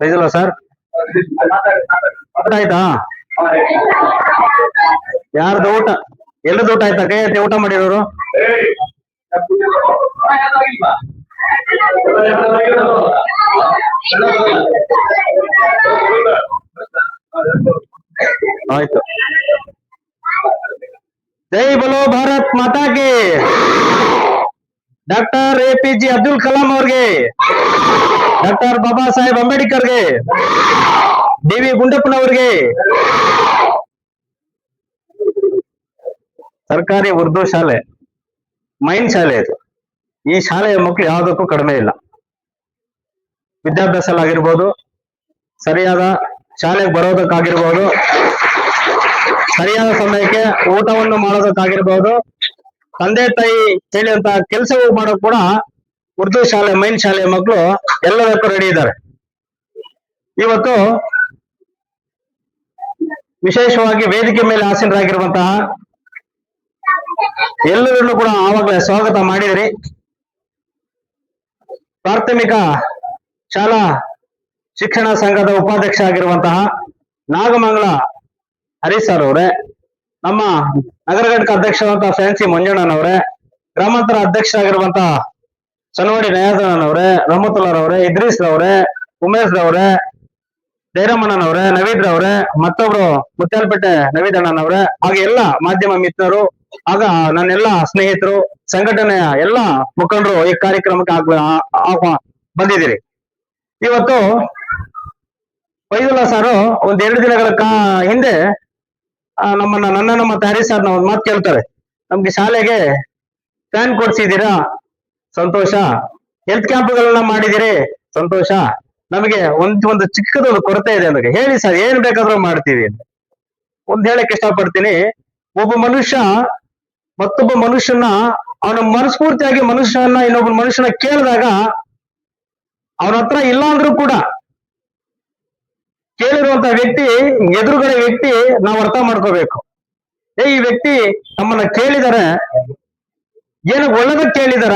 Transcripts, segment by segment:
ಪ್ರೈಸಲ್ಲ sir. ಊಟ ಆಯ್ತಾ? ಯಾರ್ದು ಊಟ? ಎಲ್ಲರದ್ದು ಊಟ ಆಯ್ತಾ? ಕೈ ಎತ್ತಿ ಊಟ ಮಾಡಿರೋರು. ಆಯ್ತು. ಜೈ ಬಲೋ ಭಾರತ್ ಮಾತಾ ಕಿ. ಡಾಕ್ಟರ್ APJ ಅಬ್ದುಲ್ ಕಲಾಂ ಅವ್ರಿಗೆ, ಡಾಕ್ಟರ್ ಬಾಬಾ ಸಾಹೇಬ್ ಅಂಬೇಡ್ಕರ್ಗೆ, DV ಗುಂಡಪ್ಪನವ್ರಿಗೆ. ಸರ್ಕಾರಿ ಉರ್ದು ಶಾಲೆ ಮೈನ್ ಶಾಲೆ ಇದು. ಈ ಶಾಲೆಯ ಮಕ್ಕಳು ಯಾವುದಕ್ಕೂ ಕಡಿಮೆ ಇಲ್ಲ. ವಿದ್ಯಾಭ್ಯಾಸಲಾಗಿರ್ಬೋದು, ಸರಿಯಾದ ಶಾಲೆಗೆ ಬರೋದಕ್ಕಾಗಿರ್ಬೋದು, ಸರಿಯಾದ ಸಮಯಕ್ಕೆ ಊಟವನ್ನು ಮಾಡೋದಕ್ಕಾಗಿರ್ಬೋದು, ತಂದೆ ತಾಯಿ ಹೇಳಿದಂತ ಕೆಲಸವು ಮಾಡೋಕ್ ಕೂಡ ಉರ್ದು ಶಾಲೆ ಮೈನ್ ಶಾಲೆಯ ಮಕ್ಕಳು ಎಲ್ಲದಕ್ಕೂ ರೆಡಿ ಇದ್ದಾರೆ. ಇವತ್ತು ವಿಶೇಷವಾಗಿ ವೇದಿಕೆ ಮೇಲೆ ಆಸೀನರಾಗಿರುವಂತಹ ಎಲ್ಲರನ್ನು ಕೂಡ ಆವಾಗಲೇ ಸ್ವಾಗತ ಮಾಡಿದ್ರಿ. ಪ್ರಾಥಮಿಕ ಶಾಲಾ ಶಿಕ್ಷಣ ಸಂಘದ ಉಪಾಧ್ಯಕ್ಷ ಆಗಿರುವಂತಹ ನಾಗಮಂಗಲ ಹರೀಶ್ ಸರ್ ಅವರೇ, ನಮ್ಮ ನಗರ ಘಟಕ ಅಧ್ಯಕ್ಷರಾದಂತಹ ಫ್ಯಾನ್ಸಿ ಮಂಜಣ್ಣನವರೇ, ಗ್ರಾಮಾಂತರ ಅಧ್ಯಕ್ಷರಾಗಿರುವಂತಹ ಸನವಾಡಿ ನಯಾಜನವರೇ, ರಹಮತುಲ್ಲಾರವರೇ, ಇದ್ರೀಸ್ ರವರೇ, ಉಮೇಶ್ ರವರೇ, ಜಯರಾಮಣ್ಣನವರೇ, ನವೀದ್ ರವರೇ, ಮತ್ತೊಬ್ರು ಮುತ್ಯಾಲಪೇಟೆ ನವೀದ್ ಅಣ್ಣನವರೇ, ಹಾಗೆ ಎಲ್ಲ ಮಾಧ್ಯಮ ಮಿತ್ರರು, ಆಗ ನನ್ನೆಲ್ಲ ಸ್ನೇಹಿತರು, ಸಂಘಟನೆಯ ಎಲ್ಲ ಮುಖಂಡರು ಈ ಕಾರ್ಯಕ್ರಮಕ್ಕೆ ಬಂದಿದ್ದೀರಿ. ಇವತ್ತು ಫೈಜುಲ್ಲಾ ಸಾರು ಒಂದ್ 2 ದಿನಗಳ ಹಿಂದೆ ನನ್ನನ್ನು ಮತ್ತೆ ಹರೀಶ್ ಸರ್ನ ಒಂದ್ ಮಾತು ಕೇಳ್ತಾರೆ. ನಮ್ಗೆ ಶಾಲೆಗೆ ಫ್ಯಾನ್ ಕೊಡ್ಸಿದ್ದೀರಾ, ಸಂತೋಷ. ಹೆಲ್ತ್ ಕ್ಯಾಂಪ್ಗಳನ್ನ ಮಾಡಿದಿರಿ, ಸಂತೋಷ. ನಮಗೆ ಒಂದು ಚಿಕ್ಕದೊಂದು ಕೊರತೆ ಇದೆ ನನಗೆ, ಹೇಳಿ ಸರ್ ಏನ್ ಬೇಕಾದ್ರೂ ಮಾಡ್ತೀವಿ ಅಂತ. ಒಂದ್ ಹೇಳಕ್ ಇಷ್ಟಪಡ್ತೀನಿ, ಒಬ್ಬ ಮನುಷ್ಯ ಮತ್ತೊಬ್ಬ ಮನುಷ್ಯನ ಅವನ ಮನಸ್ಫೂರ್ತಿಯಾಗಿ ಇನ್ನೊಬ್ಬ ಮನುಷ್ಯನ ಕೇಳಿದಾಗ ಅವನ ಹತ್ರ ಇಲ್ಲ ಅಂದ್ರೂ ಕೂಡ ಕೇಳಿರುವಂತ ವ್ಯಕ್ತಿ, ಎದುರುಗಡೆ ವ್ಯಕ್ತಿ ನಾವು ಅರ್ಥ ಮಾಡ್ಕೋಬೇಕು. ಈ ವ್ಯಕ್ತಿ ನಮ್ಮನ್ನ ಕೇಳಿದಾರೆ, ಏನು ಒಳ್ಳೆದಕ್ಕೆ ಕೇಳಿದಾರ,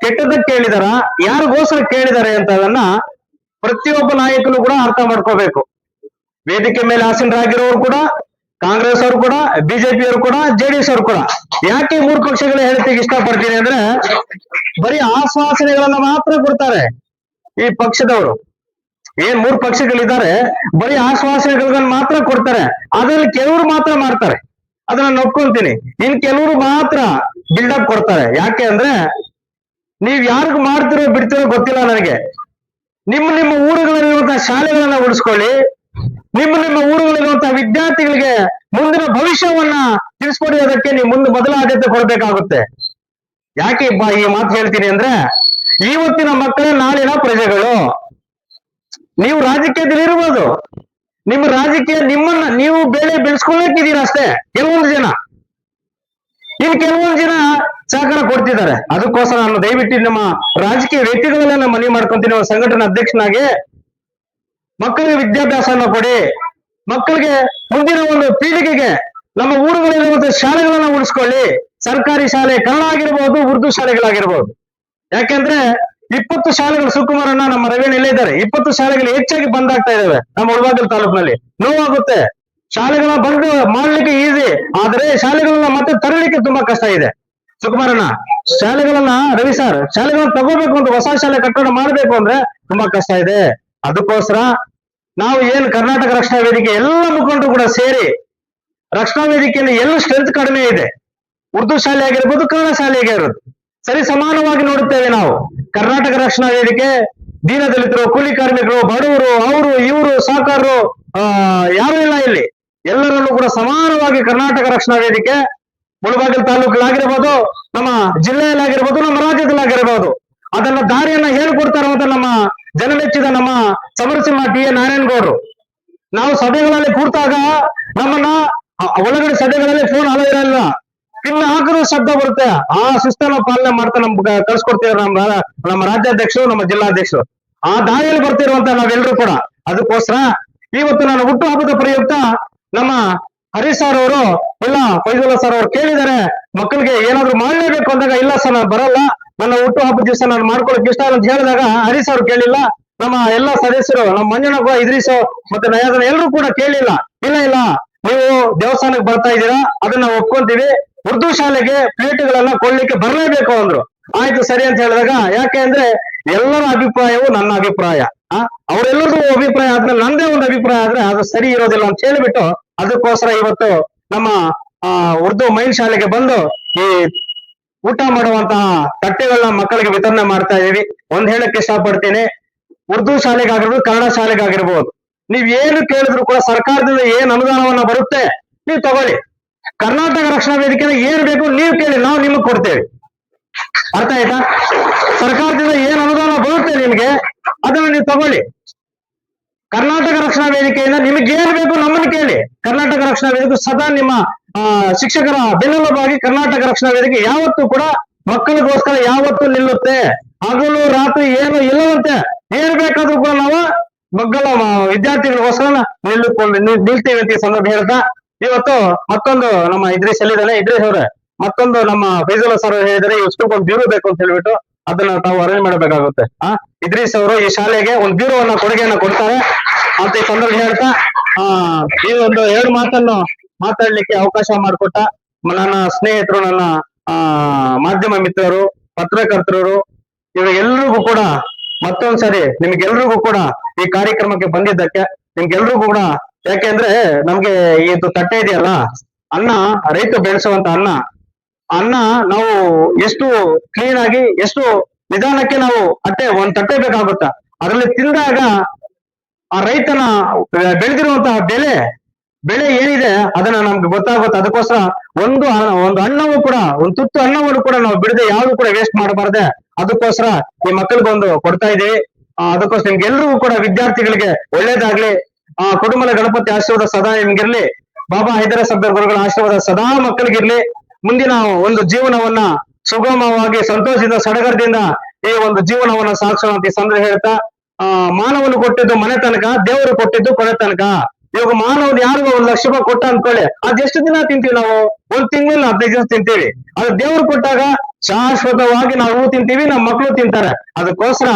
ಕೆಟ್ಟದಕ್ಕೆ ಕೇಳಿದಾರ, ಯಾರಿಗೋಸ್ಕರ ಕೇಳಿದಾರೆ ಅಂತ ಅದನ್ನ ಪ್ರತಿಯೊಬ್ಬ ನಾಯಕನು ಕೂಡ ಅರ್ಥ ಮಾಡ್ಕೋಬೇಕು. ವೇದಿಕೆ ಮೇಲೆ ಆಸೀನರಾಗಿರೋರು ಕೂಡ, ಕಾಂಗ್ರೆಸ್ ಅವರು ಕೂಡ, BJP ಅವರು ಕೂಡ, JDS ಅವರು ಕೂಡ. ಯಾಕೆ 3 ಪಕ್ಷಗಳು ಹೇಳ್ತಿಗೆ ಇಷ್ಟಪಡ್ತೀನಿ ಅಂದ್ರೆ, ಬರೀ ಆಶ್ವಾಸನೆಗಳನ್ನ ಮಾತ್ರ ಕೊಡ್ತಾರೆ ಈ ಪಕ್ಷದವರು. ಏನ್ 3 ಪಕ್ಷಗಳಿದ್ದಾರೆ, ಬರೀ ಆಶ್ವಾಸನೆಗಳನ್ನ ಮಾತ್ರ ಕೊಡ್ತಾರೆ. ಅದ್ರಲ್ಲಿ ಕೆಲವರು ಮಾತ್ರ ಮಾಡ್ತಾರೆ, ಅದನ್ನ ಒಪ್ಕೊಂತೀನಿ. ಇನ್ ಕೆಲವರು ಮಾತ್ರ ಬಿಲ್ಡಪ್ ಕೊಡ್ತಾರೆ. ಯಾಕೆ ಅಂದ್ರೆ, ನೀವ್ ಯಾರಿಗೂ ಮಾಡ್ತಿರೋ ಬಿಡ್ತಿರೋ ಗೊತ್ತಿಲ್ಲ ನನಗೆ. ನಿಮ್ಮ ಊರುಗಳಲ್ಲಿರುವಂತಹ ಶಾಲೆಗಳನ್ನ ಉಳಿಸ್ಕೊಳ್ಳಿ, ನಿಮ್ಮ ಊರುಗಳಲ್ಲಿರುವಂತಹ ವಿದ್ಯಾರ್ಥಿಗಳಿಗೆ ಮುಂದಿನ ಭವಿಷ್ಯವನ್ನ ತಿಳಿಸ್ಕೊಡೋದಕ್ಕೆ ನೀವು ಮೊದಲ ಆದ್ಯತೆ ಕೊಡಬೇಕಾಗುತ್ತೆ. ಯಾಕೆ ಈ ಮಾತು ಹೇಳ್ತೀನಿ ಅಂದ್ರೆ, ಇವತ್ತಿನ ಮಕ್ಕಳೇ ನಾಳಿನ ಪ್ರಜೆಗಳು. ನೀವು ರಾಜಕೀಯದಲ್ಲಿ ಇರ್ಬೋದು, ನಿಮ್ಮ ರಾಜಕೀಯ ನಿಮ್ಮನ್ನ ನೀವು ಬೆಳೆ ಬೆಳೆಸ್ಕೊಳ್ಳಿದ್ದೀರಾ ಅಷ್ಟೇ ಕೆಲವೊಂದು ಜನ. ಇನ್ನು ಕೆಲವೊಂದು ಜನ ಸಹಕಾರ ಕೊಡ್ತಿದ್ದಾರೆ. ಅದಕ್ಕೋಸ್ಕರ ನಾನು ದಯವಿಟ್ಟು ನಮ್ಮ ರಾಜಕೀಯ ವ್ಯಕ್ತಿಗಳೆಲ್ಲ ಮನವಿ ಮಾಡ್ಕೊಂತೀನಿ, ಸಂಘಟನಾ ಅಧ್ಯಕ್ಷನಾಗಿ, ಮಕ್ಕಳಿಗೆ ವಿದ್ಯಾಭ್ಯಾಸವನ್ನು ಕೊಡಿ. ಮಕ್ಕಳಿಗೆ ಮುಂದಿನ ಒಂದು ಪೀಳಿಗೆಗೆ ನಮ್ಮ ಊರುಗಳಲ್ಲಿರುವಂತಹ ಶಾಲೆಗಳನ್ನ ಉಳಿಸ್ಕೊಳ್ಳಿ. ಸರ್ಕಾರಿ ಶಾಲೆ ಕನ್ನಡ ಆಗಿರ್ಬೋದು, ಉರ್ದು ಶಾಲೆಗಳಾಗಿರ್ಬೋದು. ಯಾಕೆಂದ್ರೆ 20 ಶಾಲೆಗಳು ಸುಕುಮಾರಣ್ಣ ನಮ್ಮ ರವಿಯಣ್ಣ ಇಲ್ಲೇ ಇದ್ದಾರೆ. 20 ಶಾಲೆಗಳು ಹೆಚ್ಚಾಗಿ ಬಂದಾಗ್ತಾ ಇದಾವೆ ನಮ್ಮ ಮುಳಬಾಗಿಲು ತಾಲೂಕಿನಲ್ಲಿ. ನೋವಾಗುತ್ತೆ. ಶಾಲೆಗಳನ್ನ ಬಂದು ಮಾಡ್ಲಿಕ್ಕೆ ಈಸಿ, ಆದ್ರೆ ಶಾಲೆಗಳನ್ನ ಮತ್ತೆ ತರಲಿಕ್ಕೆ ತುಂಬಾ ಕಷ್ಟ ಇದೆ. ಸುಕುಮಾರಣ್ಣ, ಶಾಲೆಗಳನ್ನ ರವಿ ಸರ್, ಶಾಲೆಗಳನ್ನ ತಗೋಬೇಕು ಅಂತ, ಹೊಸ ಶಾಲೆ ಕಟ್ಟಡ ಮಾಡ್ಬೇಕು ಅಂದ್ರೆ ತುಂಬಾ ಕಷ್ಟ ಇದೆ. ಅದಕ್ಕೋಸ್ಕರ ನಾವು ಏನ್ ಕರ್ನಾಟಕ ರಕ್ಷಣಾ ವೇದಿಕೆ ಎಲ್ಲ ಮುಖಂಡರು ಕೂಡ ಸೇರಿ, ರಕ್ಷಣಾ ವೇದಿಕೆಯಲ್ಲಿ ಎಲ್ಲ ಸ್ಟ್ರೆಂತ್ ಕಡಿಮೆ ಇದೆ, ಉರ್ದು ಶಾಲೆ ಆಗಿರ್ಬೋದು, ಕನ್ನಡ ಶಾಲೆ ಆಗಿರ್ಬೋದು, ಸರಿ ಸಮಾನವಾಗಿ ನೋಡುತ್ತೇವೆ ನಾವು. ಕರ್ನಾಟಕ ರಕ್ಷಣಾ ವೇದಿಕೆ ದೀನದಲಿತರು, ಕೂಲಿ ಕಾರ್ಮಿಕರು, ಬಡವರು, ಅವರು ಇವರು, ಸಾಕಾರರು, ಯಾರು ಇಲ್ಲ ಇಲ್ಲಿ. ಎಲ್ಲರಲ್ಲೂ ಕೂಡ ಸಮಾನವಾಗಿ ಕರ್ನಾಟಕ ರಕ್ಷಣಾ ವೇದಿಕೆ ಮುಳಬಾಗಿಲು ತಾಲೂಕಲ್ಲಾಗಿರ್ಬೋದು, ನಮ್ಮ ಜಿಲ್ಲೆಯಲ್ಲಾಗಿರ್ಬೋದು, ನಮ್ಮ ರಾಜ್ಯದಲ್ಲಾಗಿರ್ಬೋದು, ಅದನ್ನ ದಾರಿಯನ್ನ ಹೇಳ್ಕೊಡ್ತಾ ಇರುವಂತ ನಮ್ಮ ಜನಮೆಚ್ಚಿದ ನಮ್ಮ ಸಮರಸಿಂಹ TA ನಾರಾಯಣಗೌಡರು. ನಾವು ಸಭೆಗಳಲ್ಲಿ ಕೂರ್ತಾಗ ನಮ್ಮನ್ನ ಒಳಗಡೆ ಸಭೆಗಳಲ್ಲಿ ಫೋನ್ ಅಲೋ ಇರಲ್ಲ, ಪಿನ್ ಹಾಕಿದ್ರು ಶಬ್ದ ಬರುತ್ತೆ. ಆ ಶಿಸ್ತನ್ನು ಪಾಲನೆ ಮಾಡ್ತಾ ಕಳ್ಸಿಕೊಡ್ತಿದ್ದಾರೆ ನಮ್ಮ ರಾಜ್ಯಾಧ್ಯಕ್ಷರು, ನಮ್ಮ ಜಿಲ್ಲಾಧ್ಯಕ್ಷರು. ಆ ದಾರಿಯಲ್ಲಿ ಬರ್ತಿರುವಂತ ನಾವೆಲ್ಲರೂ ಕೂಡ. ಅದಕ್ಕೋಸ್ಕರ ಇವತ್ತು ನಾನು ಹುಟ್ಟು ಹಬ್ಬದ ಪ್ರಯುಕ್ತ ನಮ್ಮ ಹರೀಶ್ ಸರ್ ಅವರು, ಇಲ್ಲ ಫೈಜುಲ್ಲಾ ಸರ್ ಅವರು ಕೇಳಿದ್ದಾರೆ, ಮಕ್ಕಳಿಗೆ ಏನಾದ್ರು ಮಾಡ್ಲೇಬೇಕು ಅಂದಾಗ, ಇಲ್ಲ ಸರ್ ನಾನು ಬರಲ್ಲ, ನನ್ನ ಹುಟ್ಟು ಹಬ್ಬದ ದಿವಸ ನಾನು ಮಾಡ್ಕೊಳಕ್ ಇಷ್ಟ ಅಂತ ಹೇಳಿದಾಗ ಹರೀಶ್ ಅವ್ರು ಕೇಳಿಲ್ಲ, ನಮ್ಮ ಎಲ್ಲ ಸದಸ್ಯರು, ನಮ್ಮ ಮಂಜಣ್ಣ ಕೂಡ, ಇದ್ರೀಸ್ ಮತ್ತೆ ನಯಾಜನ ಎಲ್ಲರೂ ಕೂಡ ಕೇಳಿಲ್ಲ. ಇಲ್ಲ ನೀವು ದೇವಸ್ಥಾನಕ್ಕೆ ಬರ್ತಾ ಇದ್ದೀರಾ, ಅದನ್ನ ಒಪ್ಕೊಂತೀವಿ, ಉರ್ದು ಶಾಲೆಗೆ ಪ್ಲೇಟ್ಗಳನ್ನ ಕೊಡ್ಲಿಕ್ಕೆ ಬರ್ಲೇಬೇಕು ಅಂದ್ರು. ಆಯ್ತು ಸರಿ ಅಂತ ಹೇಳಿದಾಗ, ಯಾಕೆ ಅಂದ್ರೆ ಎಲ್ಲರ ಅಭಿಪ್ರಾಯವು ನನ್ನ ಅಭಿಪ್ರಾಯ, ಅವರೆಲ್ಲರೂ ಅಭಿಪ್ರಾಯ ಆದ್ಮೇಲೆ ನಂದೇ ಒಂದು ಅಭಿಪ್ರಾಯ ಆದ್ರೆ ಅದು ಸರಿ ಇರೋದಿಲ್ಲ ಅಂತ ಹೇಳಿಬಿಟ್ಟು, ಅದಕ್ಕೋಸ್ಕರ ಇವತ್ತು ನಮ್ಮ ಉರ್ದು ಮೈನ್ ಶಾಲೆಗೆ ಬಂದು ಈ ಊಟ ಮಾಡುವಂತಹ ತಟ್ಟೆಗಳನ್ನ ಮಕ್ಕಳಿಗೆ ವಿತರಣೆ ಮಾಡ್ತಾ ಇದೀವಿ. ಒಂದ್ ಹೇಳಕ್ಕೆ ಇಷ್ಟಪಡ್ತೀನಿ, ಉರ್ದು ಶಾಲೆಗಾಗಿರ್ಬೋದು, ಕನ್ನಡ ಶಾಲೆಗಾಗಿರ್ಬೋದು, ನೀವ್ ಏನು ಕೇಳಿದ್ರು ಕೂಡ ಸರ್ಕಾರದಿಂದ ಏನ್ ಅನುದಾನವನ್ನ ಬರುತ್ತೆ ನೀವು ತಗೊಳ್ಳಿ. ಕರ್ನಾಟಕ ರಕ್ಷಣಾ ವೇದಿಕೆ ಏನ್ ಬೇಕು ನೀವು ಕೇಳಿ, ನಾವು ನಿಮಗ್ ಕೊಡ್ತೇವೆ. ಅರ್ಥ ಆಯ್ತಾ? ಸರ್ಕಾರದಿಂದ ಏನ್ ಅನುದಾನ ಬರುತ್ತೆ ನಿಮ್ಗೆ ಅದನ್ನ ನೀವು ತಗೊಳ್ಳಿ. ಕರ್ನಾಟಕ ರಕ್ಷಣಾ ವೇದಿಕೆಯಿಂದ ನಿಮಗೆ ಏನ್ ಬೇಕು ನಮ್ಮನ್ನು ಕೇಳಿ. ಕರ್ನಾಟಕ ರಕ್ಷಣಾ ವೇದಿಕೆ ಸದಾ ನಿಮ್ಮ ಶಿಕ್ಷಕರ ಬೆನ್ನೆಲುಬಾಗಿ ಕರ್ನಾಟಕ ರಕ್ಷಣಾ ವೇದಿಕೆ ಯಾವತ್ತೂ ಕೂಡ ಮಕ್ಕಳಿಗೋಸ್ಕರ ಯಾವತ್ತೂ ನಿಲ್ಲುತ್ತೆ. ಹಗಲು ರಾತ್ರಿ ಏನು ಇಲ್ಲವಂತೆ, ಏನ್ ಬೇಕಾದ್ರೂ ಕೂಡ ನಾವು ಮಕ್ಕಳ ವಿದ್ಯಾರ್ಥಿಗಳಿಗೋಸ್ಕರ ನಿಲ್ತೀವಿ ಅಂತ ಈ ಸಂದರ್ಭ ಹೇಳ್ತಾ, ಇವತ್ತು ಮತ್ತೊಂದು ನಮ್ಮ ಇದ್ರೀಸ್ ಎಲ್ಲಿದ್ದಾನೆ, ಇದ್ರೀಸ್ ಅವ್ರೆ, ಮತ್ತೊಂದು ನಮ್ಮ ಫೈಜುಲ್ಲಾ ಸರ್ ಹೇಳಿದರೆ ಇಷ್ಟಕ್ಕೊಂದು ಬ್ಯೂರೋ ಬೇಕು ಅಂತ ಹೇಳ್ಬಿಟ್ಟು ಅದನ್ನ ತಾವು ಅರೇಂಜ್ ಮಾಡಬೇಕಾಗುತ್ತೆ. ಇದ್ರೀಸ್ ಅವರು ಈ ಶಾಲೆಗೆ ಒಂದು ಬ್ಯೂರೋವನ್ನ ಕೊಡುಗೆಯನ್ನ ಕೊಡ್ತಾರೆ ಅಂತ ಈ ಸಂದರ್ಭ ಹೇಳ್ತಾ, ಈ ಒಂದು 2 ಮಾತನ್ನು ಮಾತಾಡ್ಲಿಕ್ಕೆ ಅವಕಾಶ ಮಾಡಿಕೊಟ್ಟ ನನ್ನ ಸ್ನೇಹಿತರು, ನನ್ನ ಮಾಧ್ಯಮ ಮಿತ್ರರು, ಪತ್ರಕರ್ತರು, ಇವ್ರಿಗೆಲ್ರಿಗೂ ಕೂಡ ಮತ್ತೊಂದ್ಸರಿ ನಿಮ್ಗೆಲ್ರಿಗೂ ಕೂಡ ಈ ಕಾರ್ಯಕ್ರಮಕ್ಕೆ ಬಂದಿದ್ದಕ್ಕೆ ನಿಮ್ಗೆಲ್ರಿಗೂ ಕೂಡ, ಯಾಕೆಂದ್ರೆ ನಮ್ಗೆ ಇದು ತಟ್ಟೆ ಇದೆಯಲ್ಲ, ಅನ್ನ ರೈತ ಬೆಳೆಸುವಂತ ಅನ್ನ ನಾವು ಎಷ್ಟು ಕ್ಲೀನ್ ಆಗಿ ಎಷ್ಟು ನಿಧಾನಕ್ಕೆ ನಾವು ಒಂದ್ ತಟ್ಟೆ ಬೇಕಾಗುತ್ತ, ಅದರಲ್ಲಿ ತಿಂದಾಗ ಆ ರೈತನ ಬೆಳೆದಿರುವಂತಹ ಬೆಳೆ ಏನಿದೆ ಅದನ್ನ ನಮ್ಗೆ ಗೊತ್ತಾಗುತ್ತೆ. ಅದಕ್ಕೋಸ್ಕರ ಒಂದು ಅನ್ನವೂ ಕೂಡ, ಒಂದು ತುತ್ತು ಅನ್ನವನ್ನು ಕೂಡ ನಾವು ಬಿಡದೆ ಯಾವ್ದು ಕೂಡ ವೇಸ್ಟ್ ಮಾಡಬಾರ್ದೆ. ಅದಕ್ಕೋಸ್ಕರ ಈ ಮಕ್ಕಳಿಗೊಂದು ಕೊಡ್ತಾ ಇದೀವಿ. ಅದಕ್ಕೋಸ್ಕರ ನಿಮ್ಗೆಲ್ರಿಗೂ ಕೂಡ ವಿದ್ಯಾರ್ಥಿಗಳಿಗೆ ಒಳ್ಳೇದಾಗ್ಲಿ. ಕುಟುಂಬದ ಗಣಪತಿ ಆಶೀರ್ವಾದ ಸದಾ ನಿಮ್ಗಿರ್ಲಿ. ಬಾಬಾ ಹೈದರ ಸಬ್ದರ್ ಗುರುಗಳ ಆಶೀರ್ವಾದ ಸದಾ ಮಕ್ಕಳಿಗಿರ್ಲಿ. ಮುಂದಿನ ಒಂದು ಜೀವನವನ್ನ ಸುಗಮವಾಗಿ ಸಂತೋಷದಿಂದ ಸಡಗರದಿಂದ ಈ ಒಂದು ಜೀವನವನ್ನ ಸಾಗಿಸೋಣ ಅಂತ ಈ ಸಂದರ್ಭ ಹೇಳ್ತಾ, ಮಾನವನು ಕೊಟ್ಟಿದ್ದು ಮನೆ ತನಕ, ದೇವರು ಕೊಟ್ಟಿದ್ದು ಕೊನೆ ತನಕ. ಇವಾಗ ಮಾನವನು ಯಾರಿಗೂ 1 ಲಕ್ಷ ರೂಪಾಯಿ ಕೊಟ್ಟ ಅಂದ್ಕೊಳ್ಳಿ, ಅದೆಷ್ಟು ದಿನ ತಿಂತೀವಿ ನಾವು? 1 ತಿಂಗಳು 15 ದಿವಸ ತಿಂತೀವಿ. ಅದು ದೇವ್ರು ಕೊಟ್ಟಾಗ ಶಾಶ್ವತವಾಗಿ ನಾವು ತಿಂತೀವಿ, ನಮ್ಮ ಮಕ್ಕಳು ತಿಂತಾರೆ. ಅದಕ್ಕೋಸ್ಕರ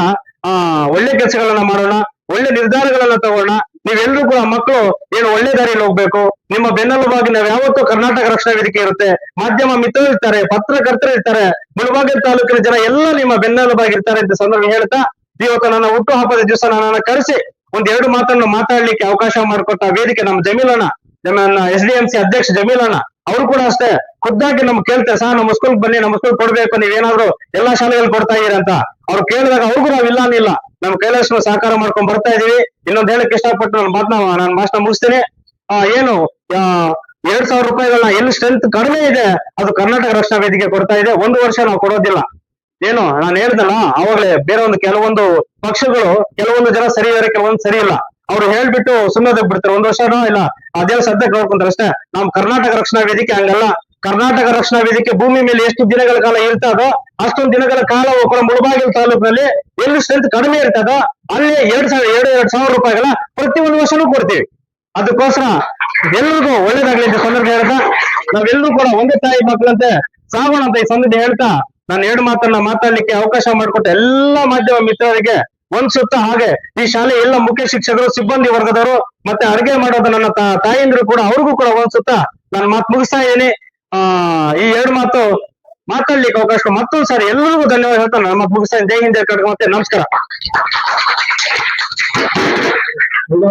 ಒಳ್ಳೆ ಕೆಲಸಗಳನ್ನ ಮಾಡೋಣ, ಒಳ್ಳೆ ನಿರ್ಧಾರಗಳನ್ನ ತಗೋಣ. ನೀವೆಲ್ಲರೂ ಕೂಡ ಮಕ್ಕಳು ಏನು ಒಳ್ಳೆ ದಾರಿಯಲ್ಲಿ ಹೋಗ್ಬೇಕು. ನಿಮ್ಮ ಬೆನ್ನೆಲುಬಾಗಿ ನಾವು ಯಾವತ್ತೂ ಕರ್ನಾಟಕ ರಕ್ಷಣಾ ವೇದಿಕೆ ಇರುತ್ತೆ, ಮಾಧ್ಯಮ ಮಿತ್ರರು ಇರ್ತಾರೆ, ಪತ್ರಕರ್ತರು ಇರ್ತಾರೆ, ಮುಳಬಾಗಿಲು ತಾಲೂಕಿನ ಜನ ಎಲ್ಲ ನಿಮ್ಮ ಬೆನ್ನೆಲುಬಾಗಿರ್ತಾರೆ ಅಂತ ಸಂದರ್ಭ ಹೇಳ್ತಾ, ಇವತ್ತು ನನ್ನ ಹುಟ್ಟು ಹಬ್ಬದ ದಿವಸ ನನ್ನನ್ನು ಕರೆಸಿ 1-2 ಮಾತನ್ನು ಮಾತಾಡ್ಲಿಕ್ಕೆ ಅವಕಾಶ ಮಾಡಿಕೊಟ್ಟ ವೇದಿಕೆ ನಮ್ಮ ಜಮೀಲಣ್ಣ, ನಮ್ಮ SDMC ಅಧ್ಯಕ್ಷ ಜಮೀಲಣ್ಣ, ಅವರು ಕೂಡ ಅಷ್ಟೇ ಖುದ್ದಾಗಿ ನಮ್ಗೆ ಕೇಳ್ತಾರೆ, ಸರ್ ನಮ್ಮ ಸ್ಕೂಲ್ ಬನ್ನಿ, ನಮ್ಮ ಸ್ಕೂಲ್ ಕೊಡ್ಬೇಕು, ನೀವೇನಾದ್ರು ಎಲ್ಲಾ ಶಾಲೆಗಳು ಕೊಡ್ತಾ ಇದೀರಿ ಅಂತ. ಅವ್ರು ಕೇಳಿದಾಗ ಅವ್ರಿಗೂ ನಾವು ಇಲ್ಲ ಅನ್ನಿಲ್ಲ, ನಮ್ಮ ಕೈಲಾಸ ಸಹಕಾರ ಮಾಡ್ಕೊಂಡ್ ಬರ್ತಾ ಇದೀವಿ. ಇನ್ನೊಂದು ಹೇಳಕ್ ಇಷ್ಟಪಟ್ಟು ನಾನು ಭಾಷಣ ಮುಗಿಸ್ತೇನೆ. ಏನು 2,000 ರೂಪಾಯಿಗಳನ್ನ ಎಲ್ಲಿ ಸ್ಟ್ರೆಂತ್ ಕಡಿಮೆ ಇದೆ ಅದು ಕರ್ನಾಟಕ ರಕ್ಷಣಾ ವೇದಿಕೆ ಕೊಡ್ತಾ ಇದೆ. 1 ವರ್ಷ ನಾವು ಕೊಡೋದಿಲ್ಲ. ಏನು ನಾನು ಹೇಳ್ದಲ್ಲ ಅವಾಗಲೇ, ಬೇರೆ ಕೆಲವೊಂದು ಪಕ್ಷಗಳು ಕೆಲವೊಂದು ಜನ ಸರಿ ಇದಾರೆ, ಕೆಲವೊಂದು ಸರಿ ಇಲ್ಲ. ಅವ್ರು ಹೇಳ್ಬಿಟ್ಟು ಸುಮ್ಮನೆ ಬಿಡ್ತಾರೆ, 1 ವರ್ಷನೋ ಇಲ್ಲ ಅದೇ ಸದ್ಯಕ್ಕೆ ನೋಡ್ಕೊಂತಾರೆ ಅಷ್ಟೇ. ನಾವು ಕರ್ನಾಟಕ ರಕ್ಷಣಾ ವೇದಿಕೆ ಹಂಗಲ್ಲ. ಕರ್ನಾಟಕ ರಕ್ಷಣಾ ವೇದಿಕೆ ಭೂಮಿ ಮೇಲೆ ಎಷ್ಟು ದಿನಗಳ ಕಾಲ ಇರ್ತದೋ ಅಷ್ಟೊಂದು ದಿನಗಳ ಕಾಲ ಕೂಡ ಮುಳಬಾಗಿಲು ತಾಲೂಕಿನಲ್ಲಿ ಎಲ್ಲಿ ಸ್ಟ್ರೆಂತ್ ಕಡಿಮೆ ಇರ್ತದೋ ಅಲ್ಲಿ 2,000 ರೂಪಾಯಿಗಳ ಪ್ರತಿ 1 ವರ್ಷನೂ ಕೊಡ್ತೀವಿ. ಅದಕ್ಕೋಸ್ಕರ ಎಲ್ರಿಗೂ ಒಳ್ಳೇದಾಗ್ಲಿ ಅಂತ ಸಂದರ್ಭ ಹೇಳ್ತಾ, ನಾವೆಲ್ಲರೂ ಕೂಡ ಒಂದೇ ತಾಯಿ ಮಕ್ಕಳಂತೆ ಸಾಗೋಣ ಅಂತ ಈ ಸಂದರ್ಭ ಹೇಳ್ತಾ, ನಾನು 2 ಮಾತನ್ನ ಮಾತಾಡ್ಲಿಕ್ಕೆ ಅವಕಾಶ ಮಾಡಿಕೊಟ್ಟ ಎಲ್ಲಾ ಮಾಧ್ಯಮ ಮಿತ್ರರಿಗೆ ಒಂದ್ ಸುತ್ತ, ಹಾಗೆ ಈ ಶಾಲೆ ಎಲ್ಲ ಮುಖ್ಯ ಶಿಕ್ಷಕರು, ಸಿಬ್ಬಂದಿ ವರ್ಗದವರು, ಮತ್ತೆ ಅಡುಗೆ ಮಾಡೋದು ನನ್ನ ತಾಯಂದ್ರು ಕೂಡ, ಅವ್ರಿಗೂ ಕೂಡ ಒಂದ್ ಸುತ್ತ ನಾನು ಮಾತು ಮುಗಿಸ್ತಾ ಇದ್ದೀನಿ. ಈ 2 ಮಾತು ಮಾತಾಡ್ಲಿಕ್ಕೆ ಅವಕಾಶ ಮತ್ತೊಂದ್ ಸಾರಿ ಎಲ್ಲರಿಗೂ ಧನ್ಯವಾದ ಹೇಳ್ತಾ ನಾನು ಮಾತು ಮುಗಿಸ್ತಾ ಇದ್ದೀನಿ. ಜೈ ಹಿಂದ್, ಜೈ ಕರ್ನಾಟಕ, ಮತ್ತೆ ನಮಸ್ಕಾರ.